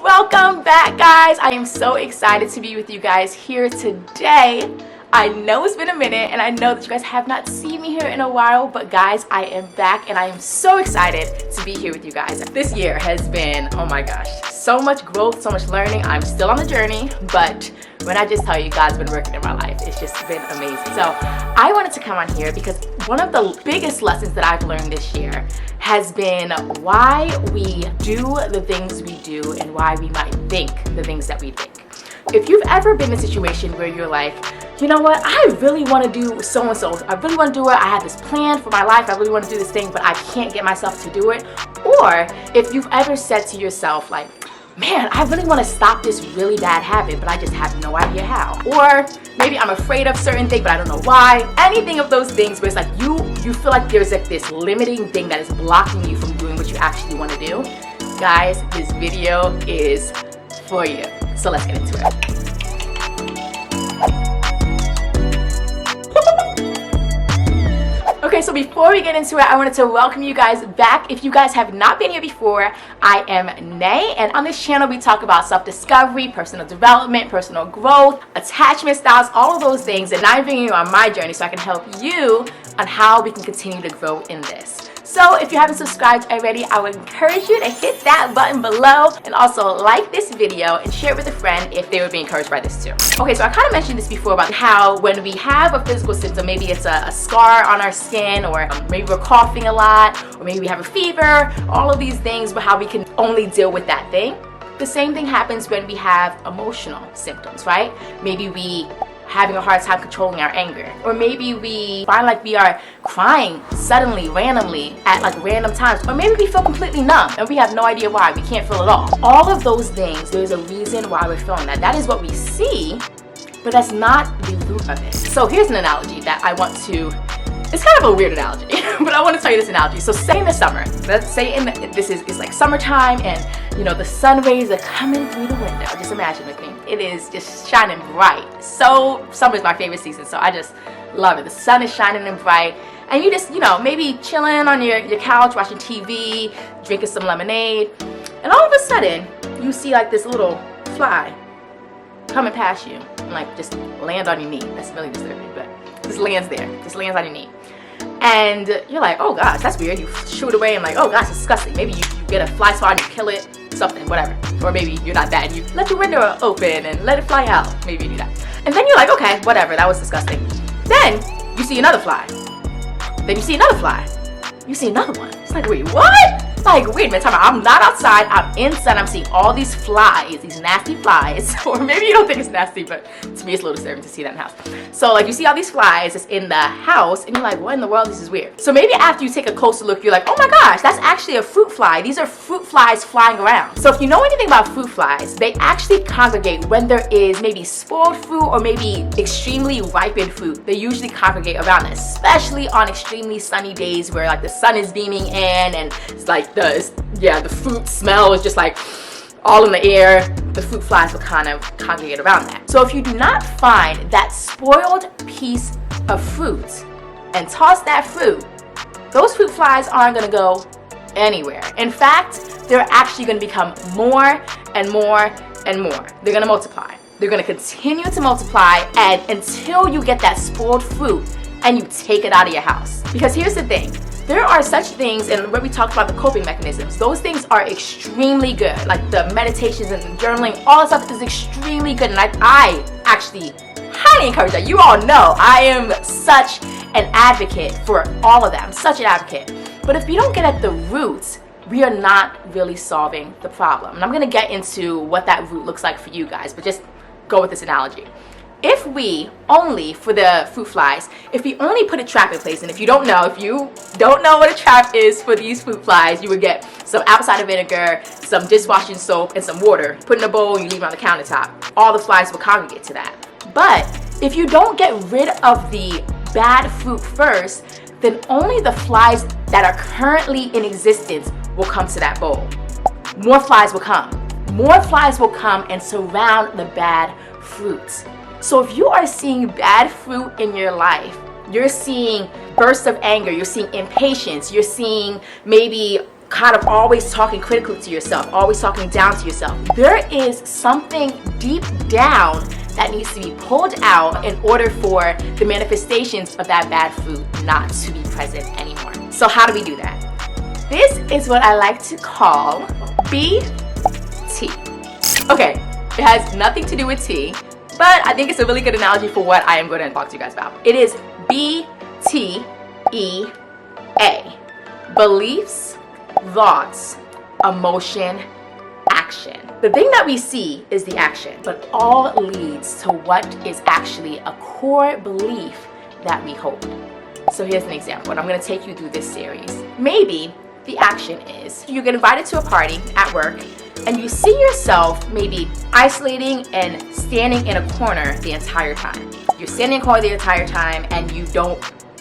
Welcome back, guys. I am so excited to be with you guys here today. I know it's been a minute and I know that you guys have not seen me here in a while, but guys, I am back and I am so excited to be here with you guys. This year has been, oh my gosh, so much growth, so much learning. I'm still on the journey, but when I just tell you God's been working in my life, it's just been amazing. So I wanted to come on here because one of the biggest lessons that I've learned this year has been why we do the things we do and why we might think the things that we think. If you've ever been in a situation where you're like, you know what, I really want to do so-and-so, I really want to do it, I have this plan for my life, I really want to do this thing, but I can't get myself to do it. Or if you've ever said to yourself like, man, I really want to stop this really bad habit, but I just have no idea how. Or maybe I'm afraid of certain things, but I don't know why. Anything of those things where it's like you feel like there's like this limiting thing that is blocking you from doing what you actually want to do. Guys, this video is for you. So let's get into it. Okay, so before we get into it, I wanted to welcome you guys back. If you guys have not been here before, I am Nay, and on this channel we talk about self-discovery, personal development, personal growth, attachment styles, all of those things, and I'm bringing you on my journey so I can help you on how we can continue to grow in this. So if you haven't subscribed already, I would encourage you to hit that button below and also like this video and share it with a friend if they would be encouraged by this too. Okay, so I kind of mentioned this before about how when we have a physical symptom, maybe it's a scar on our skin, or maybe we're coughing a lot, or maybe we have a fever, all of these things, but how we can only deal with that thing. The same thing happens when we have emotional symptoms, right? Maybe we having a hard time controlling our anger, or maybe we find like we are crying suddenly, randomly, at like random times, or maybe we feel completely numb and we have no idea why. We can't feel at all of those things. There's a reason why we're feeling that. That is what we see, but that's not the root of it. So here's an analogy that I want to, it's kind of a weird analogy, but I want to tell you this analogy. So say in the summer, let's say it's like summertime, and you know the sun rays are coming through the window. Just imagine with me. It is just shining bright. So summer is my favorite season, so I just love it. The sun is shining and bright, and you just, you know, maybe chilling on your couch watching TV, drinking some lemonade, and all of a sudden you see like this little fly coming past you and like just land on your knee. That's really disturbing, but just lands there, just lands on your knee. And you're like, oh gosh, that's weird. You shoo it away and like, oh gosh, it's disgusting. Maybe you get a fly swatter and you kill it, something, whatever. Or maybe you're not that and you let your window open and let it fly out. Maybe you do that. And then you're like, okay, whatever, that was disgusting. Then you see another fly. Then you see another fly. You see another one. It's like, wait, what? Like, wait a minute, time out. I'm not outside, I'm inside, I'm seeing all these flies, these nasty flies. Or maybe you don't think it's nasty, but to me it's a little disturbing to see that in the house. So like you see all these flies just in the house and you're like, what in the world, this is weird. So maybe after you take a closer look, you're like, oh my gosh, that's actually a fruit fly. These are fruit flies flying around. So if you know anything about fruit flies, they actually congregate when there is maybe spoiled fruit or maybe extremely ripened fruit. They usually congregate around, especially on extremely sunny days where like the sun is beaming in and it's like the fruit smell is just like all in the air. The fruit flies will kind of congregate around that. So if you do not find that spoiled piece of fruit and toss that fruit, those fruit flies aren't going to go anywhere. In fact, they're actually going to become more and more and more. They're going to multiply. They're going to continue to multiply and until you get that spoiled fruit and you take it out of your house. Because here's the thing. There are such things, and when we talked about the coping mechanisms, those things are extremely good. Like the meditations and journaling, all that stuff is extremely good. And I actually highly encourage that. You all know I am such an advocate for all of them, such an advocate. But if we don't get at the roots, we are not really solving the problem. And I'm gonna get into what that root looks like for you guys, but just go with this analogy. If we only, for the fruit flies, if we only put a trap in place, and if you don't know what a trap is for these fruit flies, you would get some apple cider vinegar, some dishwashing soap, and some water. Put in a bowl and you leave it on the countertop. All the flies will congregate to that. But if you don't get rid of the bad fruit first, then only the flies that are currently in existence will come to that bowl. More flies will come. More flies will come and surround the bad fruits. So if you are seeing bad fruit in your life, you're seeing bursts of anger, you're seeing impatience, you're seeing maybe kind of always talking critically to yourself, always talking down to yourself, there is something deep down that needs to be pulled out in order for the manifestations of that bad food not to be present anymore. So how do we do that? This is what I like to call BT. Okay, it has nothing to do with tea, but I think it's a really good analogy for what I am going to talk to you guys about. It is BTEA. Beliefs, thoughts, emotion, action. The thing that we see is the action, but all leads to what is actually a core belief that we hold. So here's an example, and I'm going to take you through this series. Maybe the action is you get invited to a party at work and you see yourself maybe isolating and standing in a corner the entire time. You're standing in a corner the entire time and you're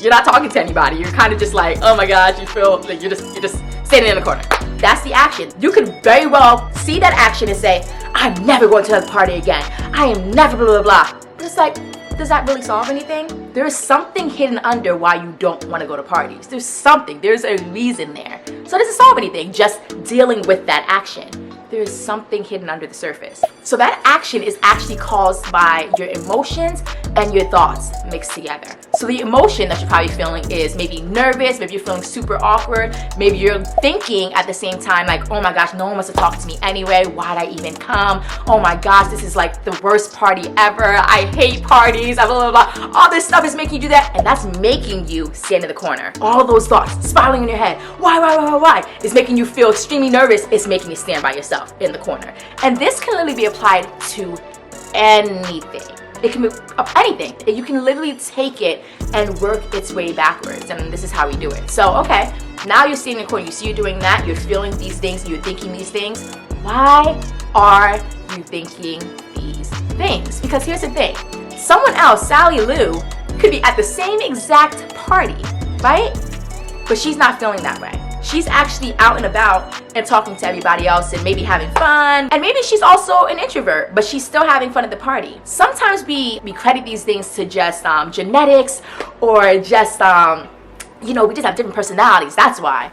not talking to anybody. You're kind of just like, oh my gosh, you feel like you're just standing in the corner. That's the action. You could very well see that action and say, I'm never going to that party again. I am never blah, blah, blah. But it's like, does that really solve anything? There's something hidden under why you don't want to go to parties. There's a reason there. So it doesn't solve anything, just dealing with that action. There is something hidden under the surface. So that action is actually caused by your emotions and your thoughts mixed together. So the emotion that you're probably feeling is maybe nervous, maybe you're feeling super awkward, maybe you're thinking at the same time like, oh my gosh, no one wants to talk to me anyway, why'd I even come? Oh my gosh, this is like the worst party ever, I hate parties, blah, blah, blah, blah. All this stuff is making you do that, and that's making you stand in the corner. All those thoughts spiraling in your head, why? It's making you feel extremely nervous, it's making you stand by yourself in the corner. And this can literally be applied to anything. It can be anything. You can literally take it and work its way backwards, and this is how we do it. So, okay, now you're standing in the corner, you see you're doing that, you're feeling these things, you're thinking these things. Why are you thinking these things? Because here's the thing, someone else, Sally Lou, could be at the same exact party, right? But she's not feeling that way. She's actually out and about and talking to everybody else and maybe having fun. And maybe she's also an introvert, but she's still having fun at the party. Sometimes we credit these things to just genetics or just, we just have different personalities. That's why.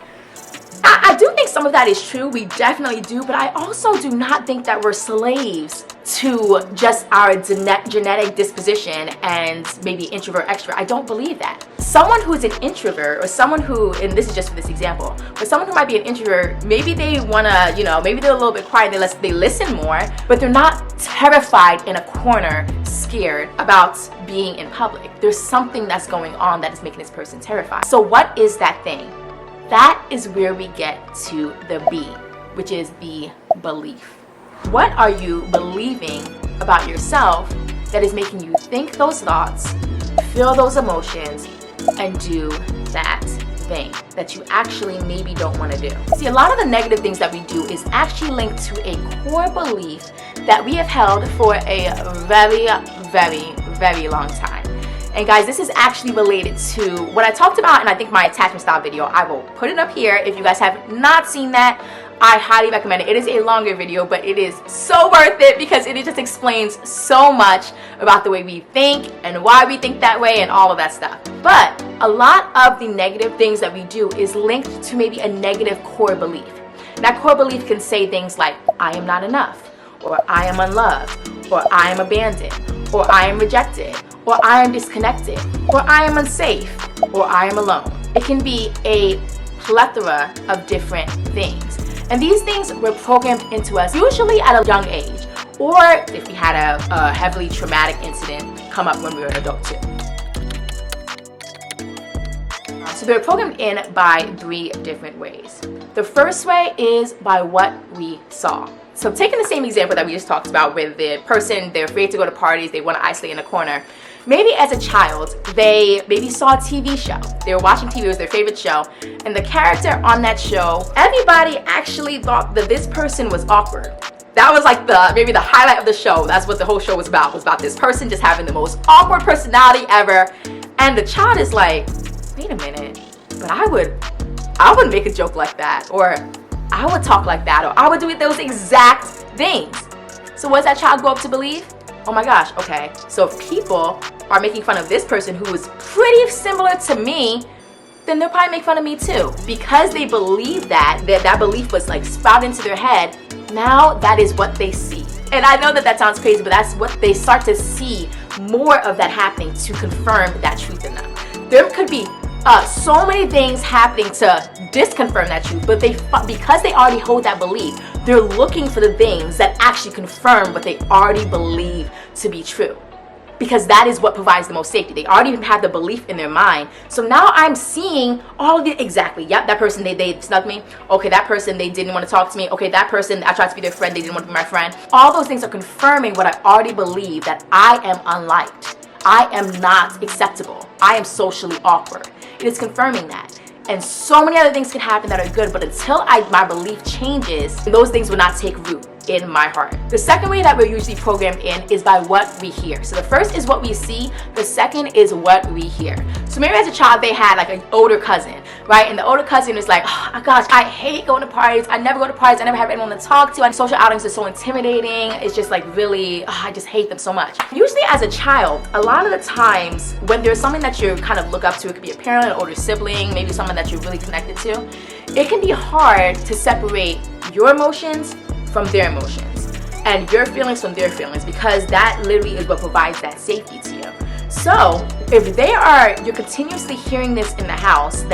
I do think some of that is true. We definitely do. But I also do not think that we're slaves to just our genetic disposition and maybe introvert, extrovert. I don't believe that. Someone who's an introvert, or someone who, and this is just for this example, but someone who might be an introvert, maybe they want to, maybe they're a little bit quiet, they listen more, but they're not terrified in a corner, scared about being in public. There's something that's going on that is making this person terrified. So what is that thing? That is where we get to the B, which is the belief. What are you believing about yourself that is making you think those thoughts, feel those emotions, and do that thing that you actually maybe don't want to do? See, a lot of the negative things that we do is actually linked to a core belief that we have held for a very, very, very long time. And guys, this is actually related to what I talked about in, I think, my attachment style video. I will put it up here. If you guys have not seen that, I highly recommend it. It is a longer video, but it is so worth it because it just explains so much about the way we think and why we think that way and all of that stuff. But a lot of the negative things that we do is linked to maybe a negative core belief. That core belief can say things like, I am not enough, or I am unloved, or I am abandoned, or I am rejected, or I am disconnected, or I am unsafe, or I am alone. It can be a plethora of different things. And these things were programmed into us usually at a young age, or if we had a heavily traumatic incident come up when we were an adult too. So they're programmed in by 3 different ways. The first way is by what we saw. So taking the same example that we just talked about with the person, they're afraid to go to parties, they want to isolate in a corner. Maybe as a child, they maybe saw a TV show. They were watching TV, it was their favorite show, and the character on that show, everybody actually thought that this person was awkward. That was like maybe the highlight of the show. That's what the whole show was about this person just having the most awkward personality ever. And the child is like, wait a minute, but I would make a joke like that, or I would talk like that, or I would do those exact things. So what does that child grow up to believe? Oh my gosh, okay, so if people are making fun of this person who is pretty similar to me, then they'll probably make fun of me too. Because they believe that belief was like sprouted into their head, now that is what they see. And I know that sounds crazy, but that's what they start to see, more of that happening to confirm that truth in them. There could be so many things happening to disconfirm that truth, but because they already hold that belief, they're looking for the things that actually confirm what they already believe to be true. Because that is what provides the most safety. They already have the belief in their mind. So now I'm seeing all of the, exactly, yep, that person, they snubbed me. Okay, that person, they didn't want to talk to me. Okay, that person, I tried to be their friend, they didn't want to be my friend. All those things are confirming what I already believe, that I am unliked. I am not acceptable. I am socially awkward. It is confirming that. And so many other things can happen that are good, but until my belief changes, those things will not take root in my heart. The second way that we're usually programmed in is by what we hear. So the first is what we see, the second is what we hear. So maybe as a child they had like an older cousin, right? And the older cousin is like, oh my gosh, I hate going to parties. I never go to parties. I never have anyone to talk to. And social outings are so intimidating. It's just like really, I just hate them so much. Usually as a child, a lot of the times when there's something that you kind of look up to, it could be a parent, an older sibling, maybe someone that you're really connected to, it can be hard to separate your emotions from their emotions and your feelings from their feelings, because that literally is what provides that safety to you. So if you're continuously hearing this in the house,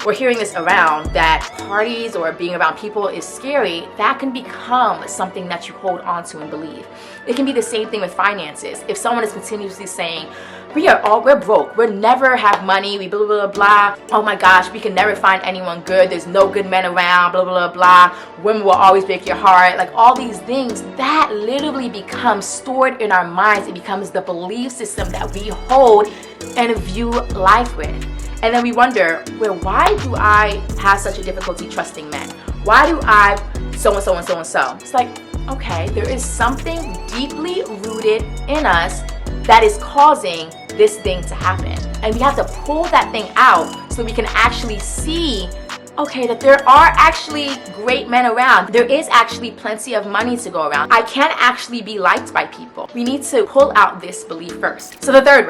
or hearing this around, that parties or being around people is scary, that can become something that you hold on to and believe. It can be the same thing with finances. If someone is continuously saying, we're broke, we'll never have money, we blah, blah, blah, blah. Oh my gosh, we can never find anyone good, there's no good men around, blah, blah, blah, blah. Women will always break your heart. Like all these things, that literally becomes stored in our minds. It becomes the belief system that we hold and view life with. And then we wonder, well, why do I have such a difficulty trusting men? Why do I so-and-so and so-and-so? It's like, okay, there is something deeply rooted in us that is causing this thing to happen. And we have to pull that thing out so we can actually see, okay, that there are actually great men around. There is actually plenty of money to go around. I can actually be liked by people. We need to pull out this belief first. So the third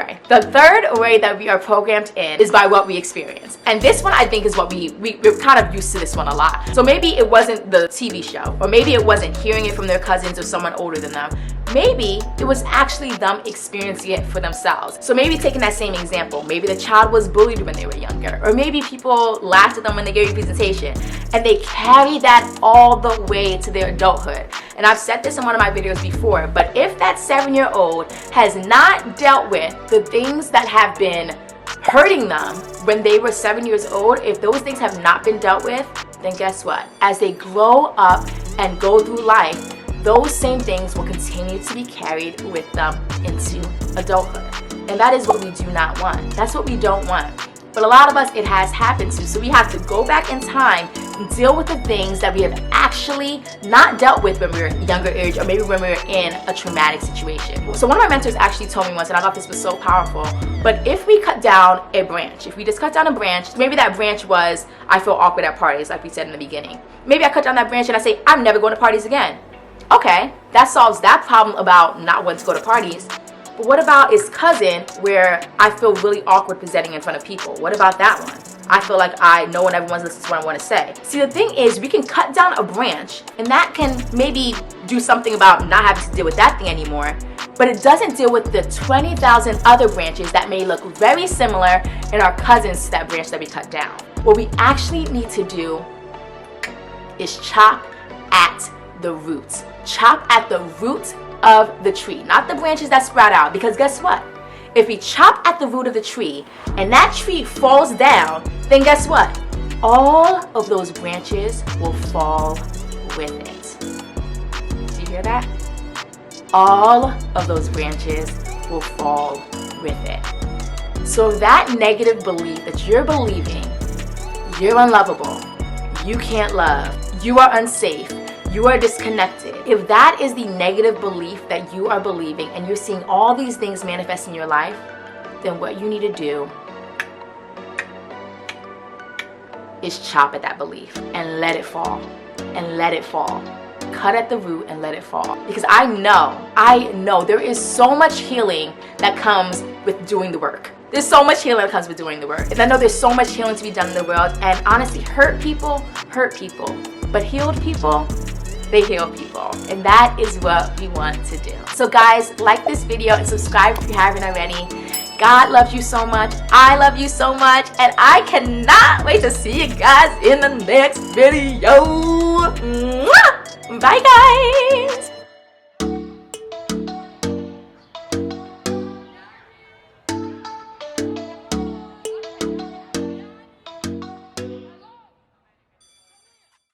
way that we are programmed in is by what we experience. And this one I think is what we're kind of used to this one a lot. So maybe it wasn't the TV show, or maybe it wasn't hearing it from their cousins or someone older than them. Maybe it was actually them experiencing it for themselves. So maybe taking that same example, maybe the child was bullied when they were younger, or maybe people laughed at them when they gave a presentation, and they carry that all the way to their adulthood. And I've said this in one of my videos before, but if that 7-year-old has not dealt with the things that have been hurting them when they were 7 years old, if those things have not been dealt with, then guess what? As they grow up and go through life, those same things will continue to be carried with them into adulthood. And that is what we do not want. That's what we don't want. But a lot of us, it has happened to. So we have to go back in time and deal with the things that we have actually not dealt with when we were younger age, or maybe when we were in a traumatic situation. So one of my mentors actually told me once, and I thought this was so powerful, but if we cut down a branch, if we just cut down a branch, maybe that branch was, I feel awkward at parties, like we said in the beginning. Maybe I cut down that branch and I say, I'm never going to parties again. Okay, that solves that problem about not wanting to go to parties. But what about his cousin, where I feel really awkward presenting in front of people? What about that one? I feel like no one ever wants to listen to what I want to say. See, the thing is, we can cut down a branch, and that can maybe do something about not having to deal with that thing anymore. But it doesn't deal with the 20,000 other branches that may look very similar in our cousins to that branch that we cut down. What we actually need to do is chop at the roots. Chop at the root of the tree, not the branches that sprout out. Because guess what? If we chop at the root of the tree and that tree falls down, then guess what? All of those branches will fall with it. Do you hear that? All of those branches will fall with it. So that negative belief that you're believing, you're unlovable, you can't love, you are unsafe, you are disconnected. If that is the negative belief that you are believing, and you're seeing all these things manifest in your life, then what you need to do is chop at that belief and let it fall, and let it fall. Cut at the root and let it fall. Because I know there is so much healing that comes with doing the work. There's so much healing that comes with doing the work. And I know there's so much healing to be done in the world. And honestly, hurt people. But healed people, they heal people. And that is what we want to do. So guys, like this video and subscribe if you haven't already. God loves you so much. I love you so much. And I cannot wait to see you guys in the next video. Mwah! Bye guys.